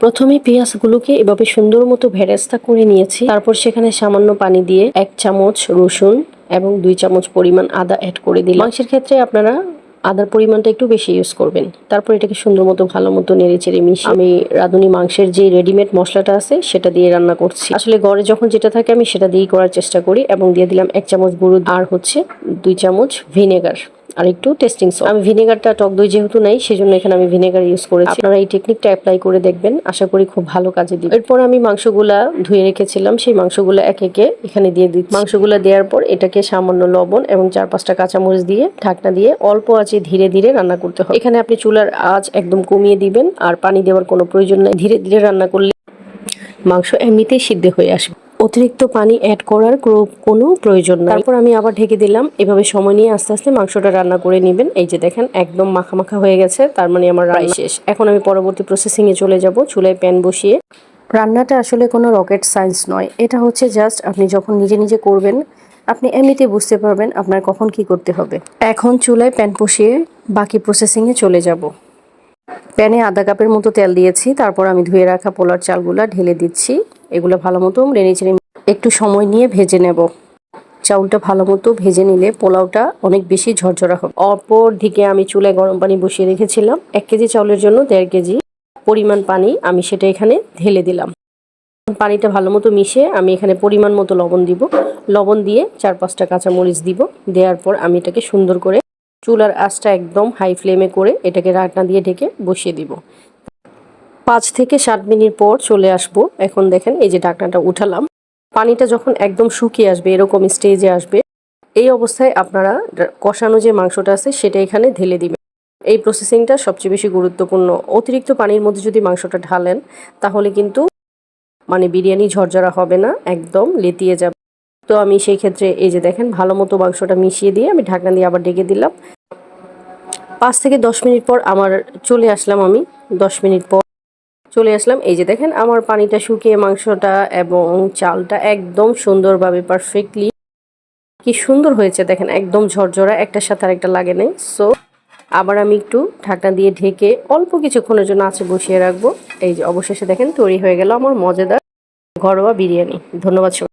প্রথমে পেঁয়াজগুলোকে এভাবে সুন্দর মতো ভেরেস্তা করে নিয়েছি। তারপর সেখানে সামান্য পানি দিয়ে 1 চামচ রসুন এবং 2 চামচ পরিমাণ আদা অ্যাড করে দিলাম। মাংসের ক্ষেত্রে আপনারা আদার পরিমাণটা একটু বেশি ইউজ করবেন। তারপর এটাকে সুন্দর মতো ভালো মতো নেড়ে চেড়ে মিশিয়ে আমি রাঁধুনি মাংসের যে রেডিমেড মশলাটা আছে সেটা দিয়ে রান্না করছি। আসলে ঘরে যখন যেটা থাকে আমি সেটা দিয়েই করার চেষ্টা করি এবং দিয়ে দিলাম 1 চামচ গুঁড়ো আর হচ্ছে 2 চামচ ভিনেগার আর একটু টেস্টিং সল্ট। আমি ভিনেগারটা টক দই যেহেতু নাই সেজন্য এখানে আমি ভিনেগার ইউজ করেছি। আপনারা এই টেকনিকটা অ্যাপ্লাই করে দেখবেন, আশা করি খুব ভালো কাজে দিবে। এরপর আমি মাংসগুলা ধুয়ে রেখেছিলাম, সেই মাংসগুলা একে একে এখানে দিয়ে দিচ্ছি। মাংসগুলা দেওয়ার পর এটাকে সামান্য লবণ এবং 4-5টা কাঁচামরিচ দিয়ে ঢাকনা দিয়ে অল্প আঁচে ধীরে ধীরে রান্না করতে হবে। এখানে আপনি চুলার আঁচ একদম কমিয়ে দিবেন আর পানি দেওয়ার কোনো প্রয়োজন নাই। ধীরে ধীরে রান্না করলে মাংস এমনিতেই সিদ্ধ হয়ে আসবে, অতিরিক্ত পানি অ্যাড করার কোনো প্রয়োজন নাই। তারপর আমি আবার ঢেকে দিলাম। এভাবে সময় নিয়ে আস্তে আস্তে মাংসটা রান্না করে নেবেন। এই যে দেখেন একদম মাখা মাখা হয়ে গেছে, তার মানে আমার রান্না শেষ। এখন আমি পরবর্তী প্রসেসিং এ চলে যাব। চুলায় প্যান বসিয়ে, রান্নাটা আসলে কোনো রকেট সায়েন্স নয়, এটা হচ্ছে জাস্ট আপনি যখন নিজে নিজে করবেন আপনি এমনিতে বুঝতে পারবেন আপনার কখন কি করতে হবে। এখন চুলায় প্যান বসিয়ে বাকি প্রসেসিং এ চলে যাব। প্যানে আধা কাপের মতো তেল দিয়েছি। তারপর আমি ধুয়ে রাখা পোলার চালগুলা ঢেলে দিচ্ছি। এগুলো ভালো মতো নেড়ে একটু সময় নিয়ে ভেজে নেব। চাউলটা ভালো মতো ভেজে নিলে পোলাওটা অনেক বেশি ঝরঝরা হবে। অপর দিকে আমি চুলায় গরম পানি বসিয়ে রেখেছিলাম। 1 কেজি চাউলের জন্য 1.5 কেজি পরিমাণ পানি আমি সেটা এখানে ঢেলে দিলাম। পানিটা ভালো মতো মিশিয়ে আমি এখানে পরিমাণ মতো লবণ দিব। লবণ দিয়ে 4-5টা কাঁচামরিচ দিব। দেওয়ার পর আমি এটাকে সুন্দর করে চুলার আঁচটা একদম হাই ফ্লেমে করে এটাকে ঢাকনা দিয়ে ঢেকে বসিয়ে দিব। 5 থেকে 7 মিনিট পর চলে আসবো। এখন দেখেন এই যে ঢাকনাটা উঠালাম। পানিটা যখন একদম শুকিয়ে আসবে, এরকম স্টেজে আসবে, এই অবস্থায় আপনারা কষানো যে মাংসটা আছে সেটা এখানে ঢেলে দিবেন। এই প্রসেসিংটা সবচেয়ে বেশি গুরুত্বপূর্ণ। অতিরিক্ত পানির মধ্যে যদি মাংসটা ঢালেন তাহলে কিন্তু বিরিয়ানি ঝরঝরা হবে না, একদম লেতিয়ে যাবে। তো আমি সেই ক্ষেত্রে এই যে দেখেন ভালো মতো মাংসটা মিশিয়ে দিয়ে আমি ঢাকনা দিয়ে আবার ঢেকে দিলাম। 5 থেকে 10 মিনিট পর আমার চলে আসলাম। আমি 10 মিনিট পর চলে আসলাম। এই যে দেখেন আমার পানিটা শুকিয়ে মাংসটা এবং চালটা একদম সুন্দরভাবে পারফেক্টলি কি সুন্দর হয়েছে দেখেন, একদম ঝরঝরা, একটার সাথে আরেকটা লাগে নাই। সো আবার আমি একটু ঢাকনা দিয়ে ঢেকে অল্প কিছুক্ষণের জন্য আঁচে বসিয়ে রাখবো। এই যে অবশেষে দেখেন তৈরি হয়ে গেল আমার মজাদার ঘরোয়া বিরিয়ানি। ধন্যবাদ সবাই।